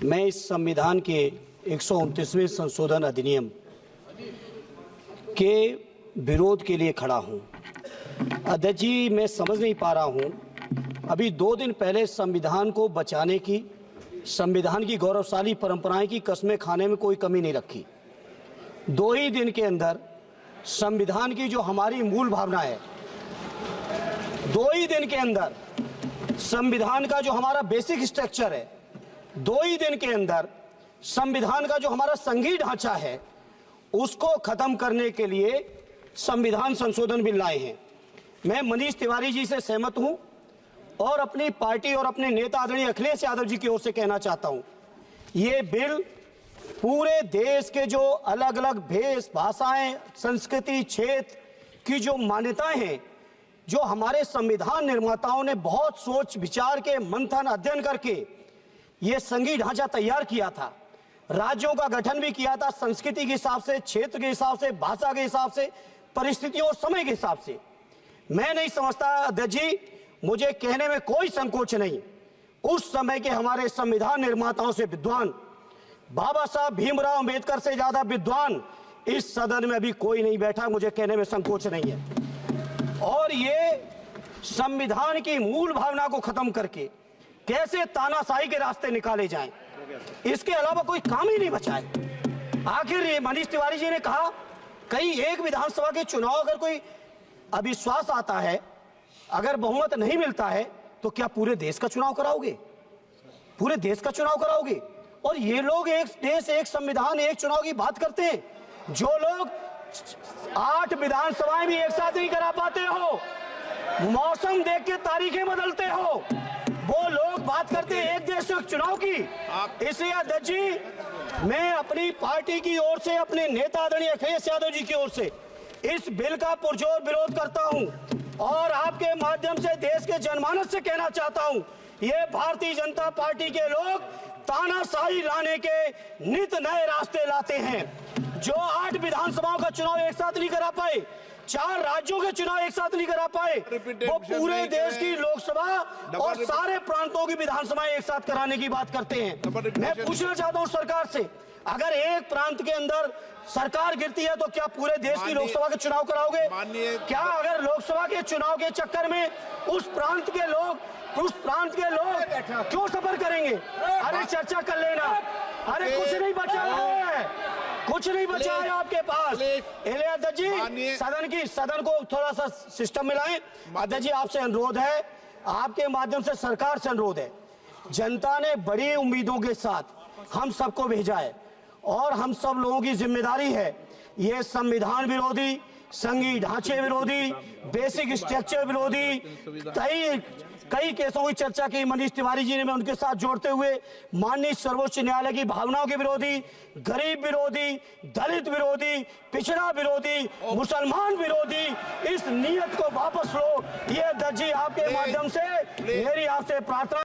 मैं इस संविधान के 129वें संशोधन अधिनियम के विरोध के लिए खड़ा हूं। अध्यक्ष जी, मैं समझ नहीं पा रहा हूं, अभी 2 दिन पहले संविधान को बचाने की, संविधान की गौरवशाली परंपराएं की कस्में खाने में कोई कमी नहीं रखी। 2 ही दिन के अंदर संविधान की जो हमारी मूल भावना है, 2 ही दिन के अंदर संविधान का जो हमारा बेसिक स्ट्रक्चर है, 2 ही दिन के अंदर संविधान का जो हमारा संघीय ढांचा है, उसको खत्म करने के लिए संविधान संशोधन बिल लाए हैं। मैं मनीष तिवारी जी से सहमत हूं और अपनी पार्टी और अपने नेता आदरणीय अखिलेश यादव जी की ओर से कहना चाहता हूं, ये बिल पूरे देश के जो अलग अलग भेष, भाषाएं, संस्कृति, क्षेत्र की जो मान्यताएं हैं, जो हमारे संविधान निर्माताओं ने बहुत सोच विचार के मंथन अध्ययन करके ये संघीय ढांचा तैयार किया था, राज्यों का गठन भी किया था, संस्कृति के हिसाब से, क्षेत्र के हिसाब से, भाषा के हिसाब से, परिस्थितियों और समय के हिसाब से। मैं नहीं समझता अध्यक्ष जी, मुझे कहने में कोई संकोच नहीं, उस समय के हमारे संविधान निर्माताओं से विद्वान, बाबा साहब भीमराव अंबेडकर से ज्यादा विद्वान इस सदन में अभी कोई नहीं बैठा, मुझे कहने में संकोच नहीं है। और ये संविधान की मूल भावना को खत्म करके कैसे तानाशाही के रास्ते निकाले जाएं, इसके अलावा कोई काम ही नहीं बचा है। आखिर मनीष तिवारी जी ने कहा, कहीं एक विधानसभा के चुनाव अगर कोई अविश्वास आता है, अगर बहुमत नहीं मिलता है, तो क्या पूरे देश का चुनाव कराओगे? पूरे देश का चुनाव कराओगे? और ये लोग एक देश, एक संविधान, एक चुनाव की बात करते हैं। जो लोग 8 विधानसभाएं भी एक साथ नहीं करा पाते हो, मौसम देख के तारीखें बदलते हो, वो लोग बात करते हैं एक देश एक चुनाव की। इसलिए अध्यक्ष जी, मैं अपनी पार्टी की ओर से, अपने नेता आदरणीय अखिलेश यादव जी की ओर से इस बिल का पुरजोर विरोध करता हूं और आपके माध्यम से देश के जनमानस से कहना चाहता हूं, ये भारतीय जनता पार्टी के लोग तानाशाही लाने के नित नए रास्ते लाते हैं। जो 8 विधानसभाओं का चुनाव एक साथ नहीं करा पाए, 4 राज्यों के चुनाव एक साथ नहीं करा पाए, वो पूरे देश की लोकसभा और सारे प्रांतों की विधानसभाएं एक साथ कराने की बात करते हैं। मैं पूछना चाहता हूं सरकार से, अगर एक प्रांत के अंदर सरकार गिरती है तो क्या पूरे देश की लोकसभा के चुनाव कराओगे? क्या अगर लोकसभा के चुनाव के चक्कर में उस प्रांत के लोग क्यों सफर करेंगे? अरे चर्चा कर लेना, अरे कुछ नहीं बचा है, कुछ नहीं बचा है आपके पास। अध्यक्ष जी, सदन को थोड़ा सा सिस्टम में लाएं। अध्यक्ष जी, आपसे अनुरोध है, आपके माध्यम से सरकार से अनुरोध है, जनता ने बड़ी उम्मीदों के साथ हम सबको भेजा है और हम सब लोगों की जिम्मेदारी है, ये संविधान विरोधी, संघीय ढांचे विरोधी, बेसिक स्ट्रक्चर विरोधी कई केसों की चर्चा की मनीष तिवारी जी ने, मैं उनके साथ जोड़ते हुए माननीय सर्वोच्च न्यायालय की भावनाओं के विरोधी, गरीब विरोधी, दलित विरोधी, पिछड़ा विरोधी, मुसलमान विरोधी, इस नीयत को वापस लो। ये अध्यक्ष जी, आपके माध्यम से मेरी आपसे प्रार्थना